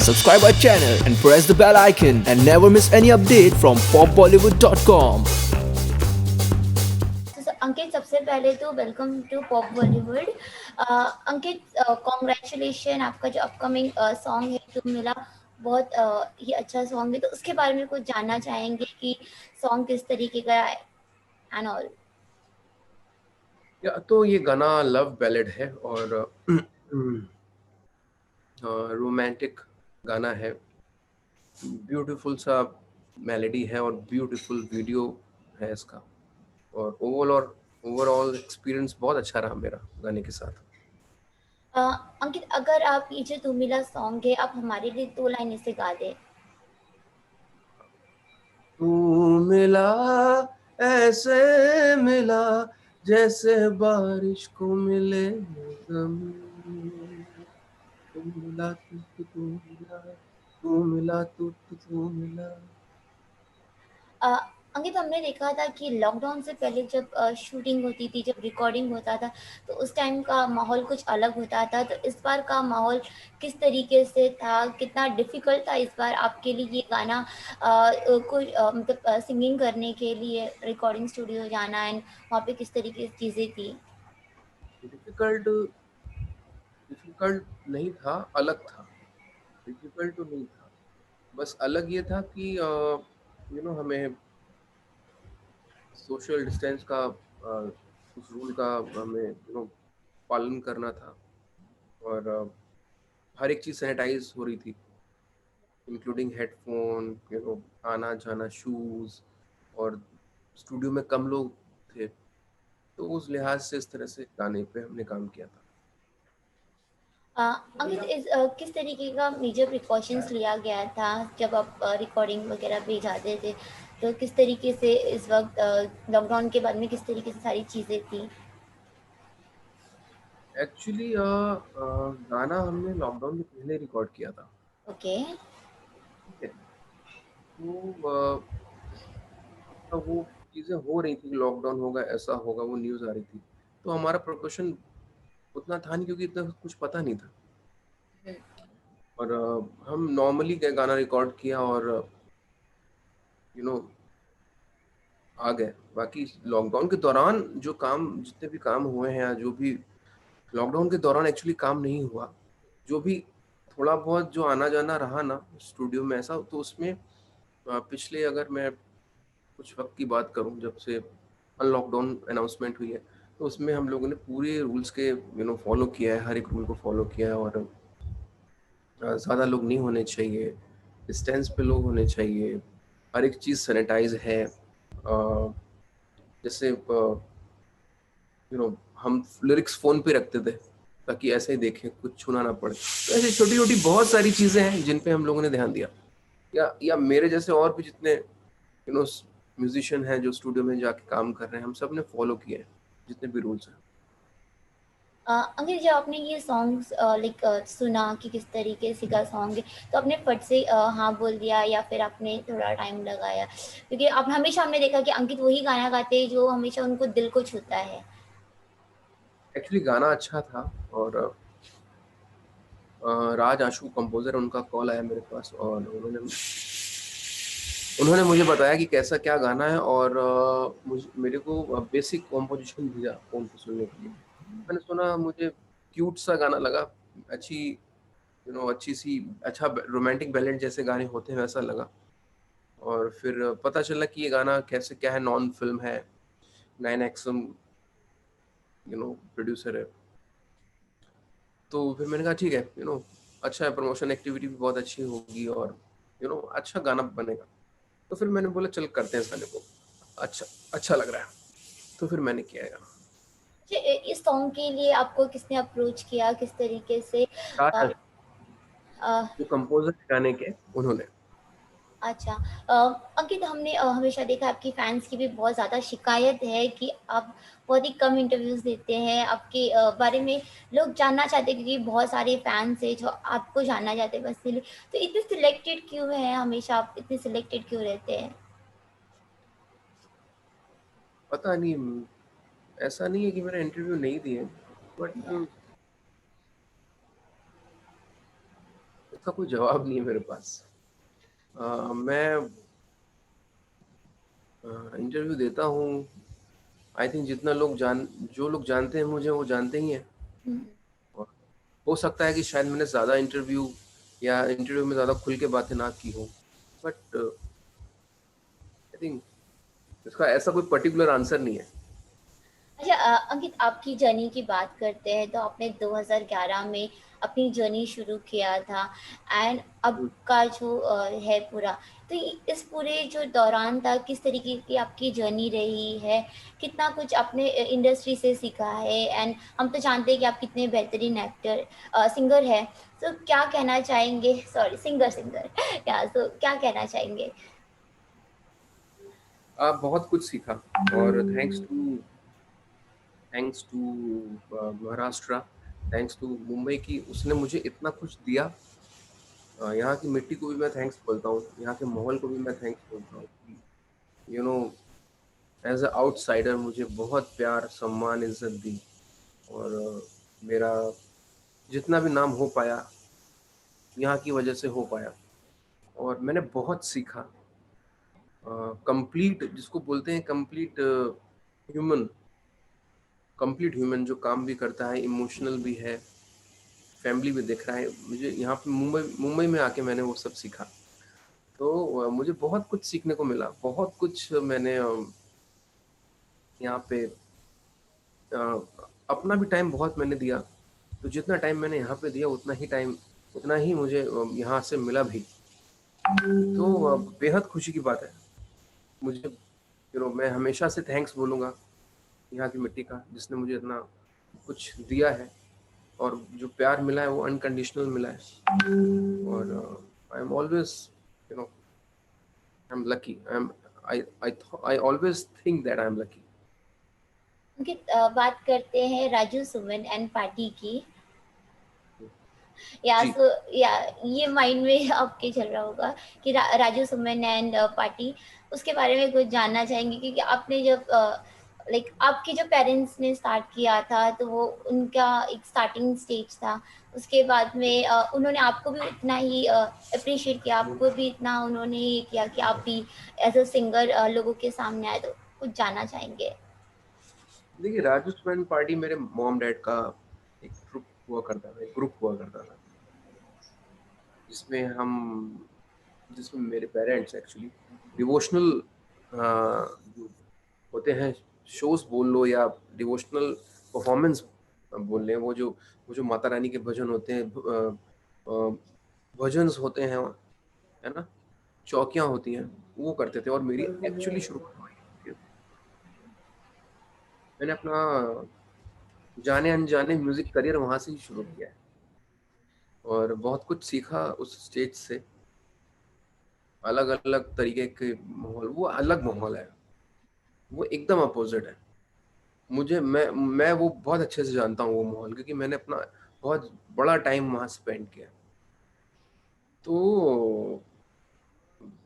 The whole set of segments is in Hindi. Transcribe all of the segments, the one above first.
subscribe our channel and press the bell icon and never miss any update from popbollywood.com. अंकित, सबसे पहले तो welcome to pop Bollywood. Ankit, congratulation, आपका जो अपकमिंग सॉन्ग है तुम मिला, बहुत ही अच्छा सॉन्ग है। तो उसके बारे में कुछ जानना चाहेंगे कि सॉन्ग किस तरीके का है एंड ऑल। या तो ये गाना लव बैलेड है और रोमांटिक गाना है। ब्यूटीफुल सा मेलोडी है और ब्यूटीफुल वीडियो है इसका। और ओवरऑल एक्सपीरियंस बहुत अच्छा रहा मेरा गाने के साथ। अंकित, अगर आप ये जो तुम मिला सॉन्ग है, आप हमारे लिए 2 लाइन इसे गा दे। तू मिला ऐसे मिला जैसे बारिश को मिले ज़मीन। तू मिला तू मिला तू मिला तू मिला। अंकित, हमने देखा था कि लॉकडाउन से पहले जब शूटिंग होती थी, जब रिकॉर्डिंग होता था, तो उस टाइम का माहौल कुछ अलग होता था। तो इस बार का माहौल किस तरीके से था, कितना डिफिकल्ट था इस बार आपके लिए ये गाना कोई मतलब सिंगिंग करने के लिए रिकॉर्डिंग स्टूडियो जाना, एंड वहाँ पे किस तरीके की चीज़ें थी? डिफिकल्ट डिफिकल्ट नहीं था, अलग था। डिफिकल्ट तो नहीं था, बस अलग ये था कि हमें सोशल डिस्टेंस का उस रूल का हमें पालन करना था। और हर एक चीज़ सैनिटाइज हो रही थी, इंक्लूडिंग हेडफोन, आना जाना, शूज़। और स्टूडियो में कम लोग थे, तो उस लिहाज से इस तरह से गाने पे हमने काम किया था। अंकित, किस तरीके का मेजर प्रिकॉशंस लिया गया था जब आप रिकॉर्डिंग वगैरह पे जाते थे? तो किस तरीके से इस वक्त लॉकडाउन के बाद में किस तरीके से सारी चीज़ें थी? एक्चुअली गाना हमने लॉकडाउन के पहले रिकॉर्ड किया था। ओके। ठीक है। तो वो चीज़ें हो रही थी, लॉकडाउन होगा, ऐसा होगा, वो न्यूज़ आ रही थी। तो हमारा प्रिकॉशन उतना था नहीं, क्योंकि इतना कुछ पता नहीं था। और हम नॉर्मली गाना रिकॉर्ड किया और यू नो आ गए। बाकी लॉकडाउन के दौरान जो काम, जितने भी काम हुए हैं, या जो भी लॉकडाउन के दौरान एक्चुअली काम नहीं हुआ, जो भी थोड़ा बहुत जो आना जाना रहा ना स्टूडियो में, ऐसा तो उसमें पिछले, अगर मैं कुछ वक्त की बात करूं, जब से अनलॉकडाउन अनाउंसमेंट हुई है, तो उसमें हम लोगों ने पूरे रूल्स के फॉलो किया है, हर एक रूल को फॉलो किया है। और ज़्यादा लोग नहीं होने चाहिए, डिस्टेंस पे लोग होने चाहिए, हर एक चीज़ सैनिटाइज है। जैसे हम लिरिक्स फ़ोन पे रखते थे, ताकि ऐसे ही देखें, कुछ छूना ना पड़े। तो ऐसी छोटी छोटी बहुत सारी चीज़ें हैं जिन पे हम लोगों ने ध्यान दिया। या मेरे जैसे और भी जितने म्यूजिशियन हैं जो स्टूडियो में जाके काम कर रहे हैं, हम सब ने फॉलो किए हैं जितने भी रूल्स हैं। अंकित, जब आपने ये सॉन्ग्स लाइक सुना कि किस तरीके से का सॉन्ग है, तो आपने फट से हाँ बोल दिया या फिर आपने थोड़ा टाइम लगाया? क्योंकि आप हमेशा, हमने देखा कि अंकित वही गाना गाते हैं जो हमेशा उनको दिल को छूता है। एक्चुअली गाना अच्छा था, और राज आशु कंपोजर, उनका कॉल आया मेरे पास, और उन्होंने मुझे बताया कि कैसा क्या गाना है, और मेरे को बेसिक कॉम्पोजिशन भेजा फ़ोन पे सुनने के लिए। मैंने सुना, मुझे क्यूट सा गाना लगा, अच्छी अच्छी सी, अच्छा रोमांटिक बैलेड जैसे गाने होते हैं वैसा लगा। और फिर पता चला कि ये गाना कैसे क्या है, नॉन फिल्म है, 9XM प्रोड्यूसर है। तो फिर मैंने कहा ठीक है, अच्छा है, प्रमोशन एक्टिविटी भी बहुत अच्छी होगी, और अच्छा गाना बनेगा। तो फिर मैंने बोला चल करते हैं इस गाने को, अच्छा अच्छा लग रहा है, तो फिर मैंने किया है गाना। इस सॉन्ग के लिए आपको किसने अप्रोच किया, किस तरीके से? राज अ, आशु, अ, जो कंपोजर गाने के, उन्होंने। अच्छा। अंकित, हमने हमेशा देखा आपकी फैंस की भी बहुत ज़्यादा शिकायत है कि आप बहुत ही कम इंटरव्यूज़ देते हैं। आपके बारे में लोग जानना चाहते हैं, क्योंकि बहुत सारे फैंस हैं जो आपको जानना चाहते हैं बस इसलिए। तो इतने सिलेक्टेड क्यों हैं, हमेशा आप इतने सिलेक्टेड क्यों रहते हैं? पता नहीं, ऐसा नहीं है कि मैंने इंटरव्यू नहीं दिए, बट इसका कोई जवाब नहीं है मेरे पास। मैं इंटरव्यू देता हूँ। आई थिंक जो लोग जानते हैं मुझे वो जानते ही हैं। हम्म। और हो सकता है कि शायद मैंने ज़्यादा इंटरव्यू या इंटरव्यू में ज़्यादा खुल के बातें ना की हो, बट आई थिंक इसका ऐसा कोई पर्टिकुलर आंसर नहीं है। अच्छा, अंकित, आपकी जर्नी की बात करते हैं तो आपने 2011 में अपनी जर्नी शुरू किया था, एंड अब का जो है पूरा, तो इस पूरे जो दौरान था, किस तरीके की आपकी जर्नी रही है, कितना कुछ आपने इंडस्ट्री से सीखा है, एंड हम तो जानते हैं कि आप कितने बेहतरीन एक्टर सिंगर है, तो क्या कहना चाहेंगे, सॉरी, सिंगर सिंगर या तो क्या कहना चाहेंगे? आप बहुत कुछ सीखा, और thanks to Maharashtra, thanks to Mumbai की उसने मुझे इतना कुछ दिया। यहाँ की मिट्टी को भी मैं थैंक्स बोलता हूँ, यहाँ के माहौल को भी मैं थैंक्स बोलता हूँ। You know, as a outsider मुझे बहुत प्यार, सम्मान, इज्जत दी। और मेरा जितना भी नाम हो पाया यहाँ की वजह से हो पाया, और मैंने बहुत सीखा। कंप्लीट जिसको बोलते हैं ह्यूमन कंप्लीट ह्यूमन, जो काम भी करता है, इमोशनल भी है, फैमिली भी देख रहा है। मुझे यहाँ पे मुंबई में आके मैंने वो सब सीखा। तो मुझे बहुत कुछ सीखने को मिला, बहुत कुछ मैंने यहाँ पे अपना भी टाइम बहुत मैंने दिया। तो जितना टाइम मैंने यहाँ पे दिया उतना ही मुझे यहाँ से मिला भी। तो बेहद खुशी की बात है मुझे। मैं हमेशा से थैंक्स बोलूँगा यहाँ की मिट्टी का, जिसने मुझे इतना कुछ दिया है, और जो प्यार मिला है वो अनकंडीशनल मिला है। और I am always, you know I am lucky. I always think that I am lucky. Ankit, बात करते हैं राजू सुमन एंड पार्टी की। या जी। सो या ये माइंड में आपके चल रहा होगा कि राजू सुमन एंड पार्टी, उसके बारे में कुछ जानना चाहेंगे, क्योंकि आपने जब लाइक आपके जो पेरेंट्स ने स्टार्ट किया था, तो वो उनका एक स्टार्टिंग स्टेज था। उसके बाद में उन्होंने आपको भी उतना ही अप्रिशिएट किया, आपको भी इतना उन्होंने ये किया कि आप भी एज अ सिंगर लोगों के सामने आए, तो कुछ जानना चाहेंगे? देखिए, राजस्थान पार्टी मेरे मॉम डैड का एक ग्रुप हुआ करता था, जिसमें हम जिसमें मेरे पेरेंट्स एक्चुअली डिवोशनल होते हैं, शोज बोल लो या डिवोशनल परफॉर्मेंस बोल लें। वो जो माता रानी के भजन होते हैं, भजन्स होते हैं, है ना, चौकियां होती हैं, वो करते थे। और मेरी एक्चुअली शुरुआत वहीं हुई थी। मैंने अपना जाने अनजाने म्यूजिक करियर वहां से ही शुरू किया है, और बहुत कुछ सीखा उस स्टेज से। अलग अलग तरीके के माहौल, वो अलग माहौल है, वो एकदम अपोजिट है। मैं वो बहुत अच्छे से जानता हूँ वो माहौल, क्योंकि मैंने अपना बहुत बड़ा टाइम वहाँ स्पेंड किया। तो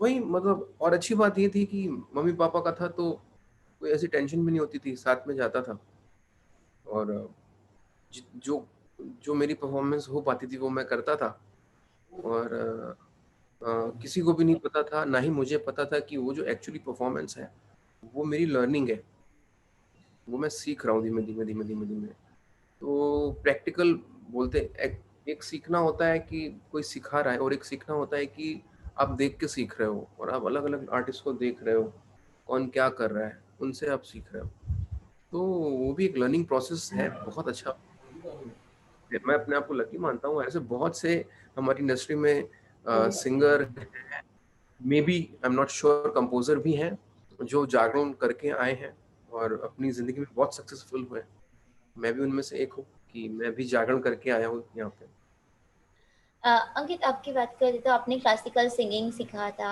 वही, मतलब, और अच्छी बात ये थी कि मम्मी पापा का था, तो कोई ऐसी टेंशन भी नहीं होती थी, साथ में जाता था। और जि- जो जो मेरी परफॉर्मेंस हो पाती थी वो मैं करता था। और किसी को भी नहीं पता था, ना ही मुझे पता था कि वो जो एक्चुअली परफॉर्मेंस है वो मेरी लर्निंग है, वो मैं सीख रहा हूँ धीमे धीमे धीमे धीमे धीमे। तो प्रैक्टिकल बोलते, एक सीखना होता है कि कोई सिखा रहा है, और एक सीखना होता है कि आप देख के सीख रहे हो, और आप अलग अलग आर्टिस्ट को देख रहे हो, कौन क्या कर रहा है, उनसे आप सीख रहे हो। तो वो भी एक लर्निंग प्रोसेस है, बहुत अच्छा। मैं अपने आप को लकी मानता हूँ। ऐसे बहुत से हमारी इंडस्ट्री में singer, maybe I am not sure, composer भी हैं, जो जागरण करके आए हैं और अपनी जिंदगी में बहुत सक्सेसफुल हुए हैं। मैं भी उनमें से एक हूँ कि मैं भी जागरण करके आया हूँ यहाँ पे। अंकित, आपकी बात करें तो आपने क्लासिकल सिंगिंग सीखा था,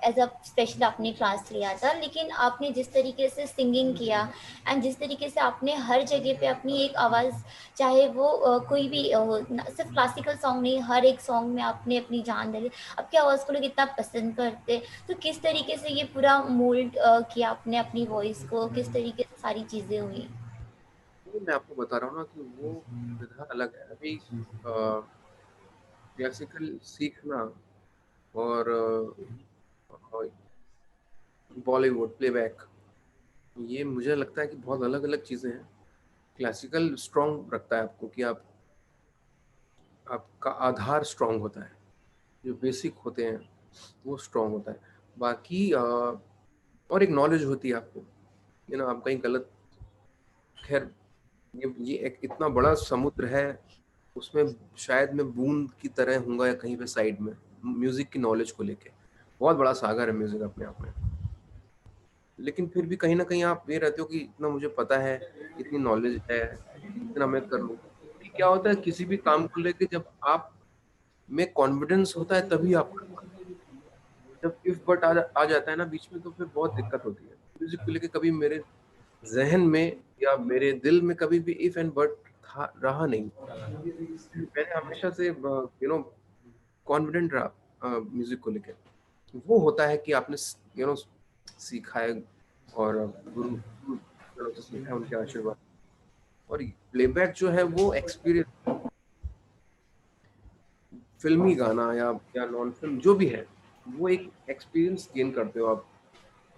एज अ स्पेशल आपने क्लास लिया था, लेकिन आपने जिस तरीके से सिंगिंग किया, एंड जिस तरीके से आपने हर जगह पे अपनी एक आवाज़, चाहे वो कोई भी हो, सिर्फ क्लासिकल सॉन्ग नहीं, हर एक सॉन्ग में आपने अपनी जान डाली। आपकी आवाज़ को लोग इतना पसंद करते, तो किस तरीके से ये पूरा मोल्ड किया आपने अपनी वॉइस को, किस तरीके से सारी चीज़ें हुई? तो मैं आपको बता रहा हूँ ना कि वो विधा अलग है। अभी क्लासिकल सीखना और बॉलीवुड प्लेबैक, ये मुझे लगता है कि बहुत अलग अलग चीज़ें हैं। क्लासिकल स्ट्रॉन्ग रखता है आपको कि आपका आधार स्ट्रॉन्ग होता है, जो बेसिक होते हैं वो स्ट्रॉन्ग होता है। बाकी और एक नॉलेज होती है आपको, आप कहीं गलत, खैर ये एक इतना बड़ा समुद्र है, उसमें शायद मैं बूंद की तरह हूँगा या कहीं पे साइड में, म्यूजिक की नॉलेज को लेके बहुत बड़ा सागर है म्यूजिक अपने आप में। लेकिन फिर भी कहीं ना कहीं आप ये रहते हो कि इतना मुझे पता है, इतनी नॉलेज है, इतना मैं कर लूँ। कि क्या होता है किसी भी काम को लेके, जब आप में कॉन्फिडेंस होता है तभी आप कर पाते हो। जब इफ बट आ जाता है ना बीच में, तो फिर बहुत दिक्कत होती है। म्यूजिक को लेके कभी मेरे जहन में या मेरे दिल में कभी भी इफ एंड बट था रहा नहीं। मैंने हमेशा से कॉन्फिडेंट रहा म्यूजिक को लेके। वो होता है कि आपने सीखा है, और गुरु से सीखा है, उनके आशीर्वाद। और प्लेबैक जो है वो एक्सपीरियंस, फिल्मी गाना या नॉन फिल्म जो भी है, वो एक एक्सपीरियंस गेन करते हो आप।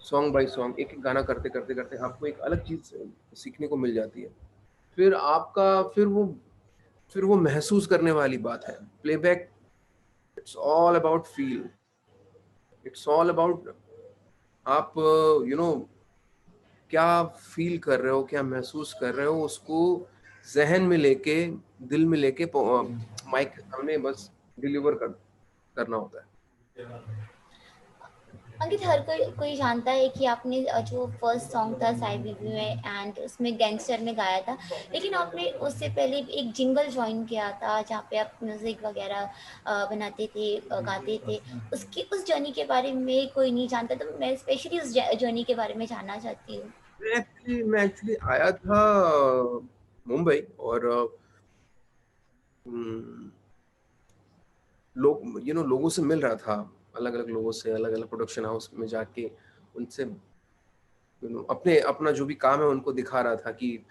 सॉन्ग बाय सॉन्ग, एक एक गाना करते करते करते आपको एक अलग चीज सीखने को मिल जाती है। फिर आपका फिर वो महसूस करने वाली बात है। Playback, it's all about feel, it's all about आप क्या फील कर रहे हो, क्या महसूस कर रहे हो, उसको जहन में लेके, दिल में लेके माइक के सामने बस डिलीवर करना होता है। अंकित, हर कोई कोई जानता है कि आपने जो फर्स्ट सॉन्ग था साई बीबी में एंड उसमें गैंगस्टर में गाया था, लेकिन आपने उससे पहले एक जिंगल ज्वाइन किया था जहाँ पे आप म्यूजिक वगैरह बनाते थे, गाते थे। उसकी उस जर्नी के बारे में कोई नहीं जानता, तो मैं स्पेशली उस जर्नी के बारे में जानना चाहती हूँ। मैं एक्चुअली आया था मुंबई, और हम्म, लोगों से मिल रहा था, अलग अलग लोगों से, अलग अलग प्रोडक्शन हाउस में जाके उनसे अपने अपना जो भी काम है उनको दिखा रहा था कि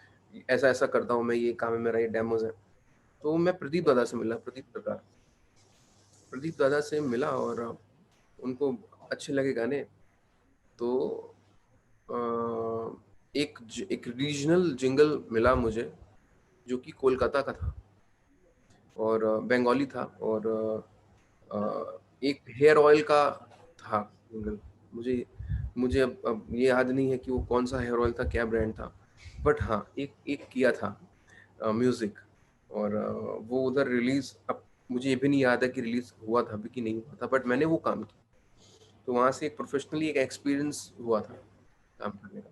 ऐसा ऐसा करता हूँ मैं, ये काम है मेरा, ये डेमोज है। तो मैं प्रदीप दादा से मिला, प्रदीप दादा से मिला, और उनको अच्छे लगे गाने। तो अ, एक रीजनल जिंगल मिला मुझे, जो कि कोलकाता का था और बंगाली था, और एक हेयर ऑयल का था जिंगल। मुझे मुझे अब ये याद नहीं है कि वो कौन सा हेयर ऑयल था, क्या ब्रांड था। बट हाँ, एक एक किया था म्यूजिक, और वो उधर रिलीज, अब मुझे ये भी नहीं याद है कि रिलीज हुआ था भी कि नहीं हुआ था, बट मैंने वो काम किया। तो वहाँ से एक प्रोफेशनली एक एक्सपीरियंस हुआ था काम करने का,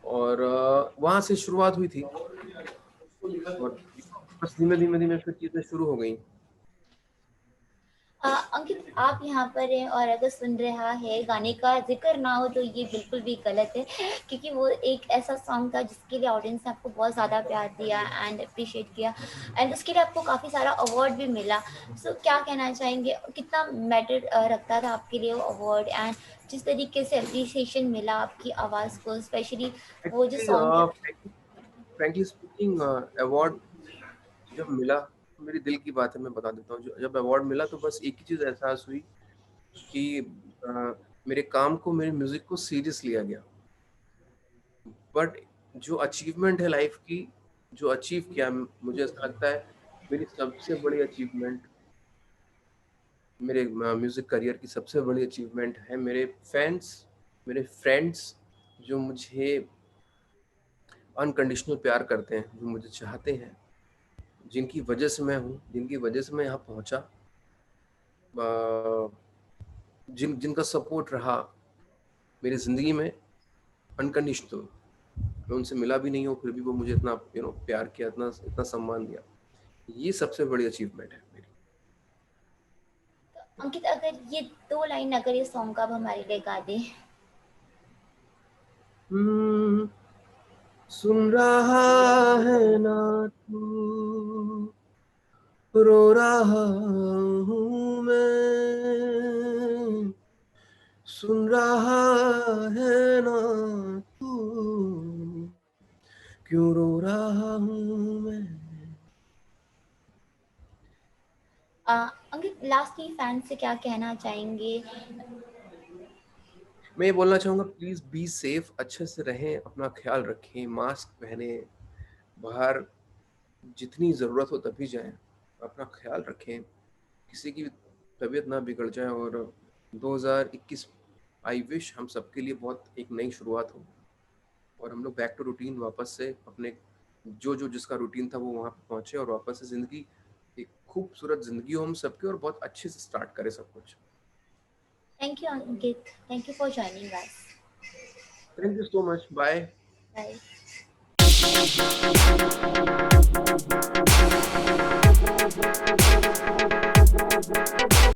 और वहाँ से शुरुआत हुई थी। और बस धीमे धीमे धीमे फिर चीजें शुरू हो गई। अंकित, आप यहाँ पर हैं और अगर सुन रहा है, गाने का जिक्र ना हो तो ये बिल्कुल भी गलत है, क्योंकि वो एक ऐसा सॉन्ग था जिसके लिए ऑडियंस ने आपको बहुत ज़्यादा प्यार दिया एंड अप्रिशिएट किया, एंड उसके लिए आपको काफ़ी सारा अवार्ड भी मिला। सो क्या कहना चाहेंगे, कितना मैटर रखता था आपके लिए वो अवार्ड, एंड जिस तरीके से अप्रिसिएशन मिला आपकी आवाज़ को, स्पेशली वो जो song. Actually frankly speaking, award जब मिला, मेरी दिल की बात है, मैं बता देता हूँ। जब अवार्ड मिला तो बस एक ही चीज एहसास हुई कि अ, मेरे काम को, मेरे म्यूजिक को सीरियस लिया गया। बट जो अचीवमेंट है लाइफ की, जो अचीव किया, मुझे ऐसा लगता है मेरी सबसे बड़ी अचीवमेंट, मेरे म्यूजिक करियर की सबसे बड़ी अचीवमेंट है मेरे फैंस, मेरे फ्रेंड्स, जो मुझे अनकंडीशनल प्यार करते हैं, जो मुझे चाहते हैं, जिनकी वजह से मैं हूँ, जिनकी वजह से मैं यहाँ पहुँचा, जिनका सपोर्ट रहा मेरी ज़िंदगी में अनकंडीशनल। मैं उनसे मिला भी नहीं हूँ, फिर भी वो मुझे इतना प्यार किया, इतना इतना सम्मान दिया। ये सबसे बड़ी अचीवमेंट है मेरी। अंकित, अगर ये दो लाइन अगर ये सॉन्ग का आप हमारे लिए गा दें। हम्म, सुन रहा है ना तू, रो रहा हूँ मैं, सुन रहा है ना तू, क्यों रो रहा हूँ मैं। अंकित, लास्टली फैंस से क्या कहना चाहेंगे? मैं ये बोलना चाहूँगा, प्लीज़ बी सेफ, अच्छे से रहें, अपना ख़्याल रखें, मास्क पहनें, बाहर जितनी ज़रूरत हो तभी जाएँ, अपना ख़्याल रखें, किसी की तबीयत ना बिगड़ जाए। और 2021 आई विश हम सबके लिए बहुत एक नई शुरुआत हो और हम लोग बैक टू रूटीन वापस से अपने जो जिसका रूटीन था वो वहाँ पे पहुँचे और वापस से ज़िंदगी, एक खूबसूरत ज़िंदगी हो हम सबकी और बहुत अच्छे से स्टार्ट करें सब कुछ। Thank you Ankit, thank you for joining us. Thank you so much, bye. Bye.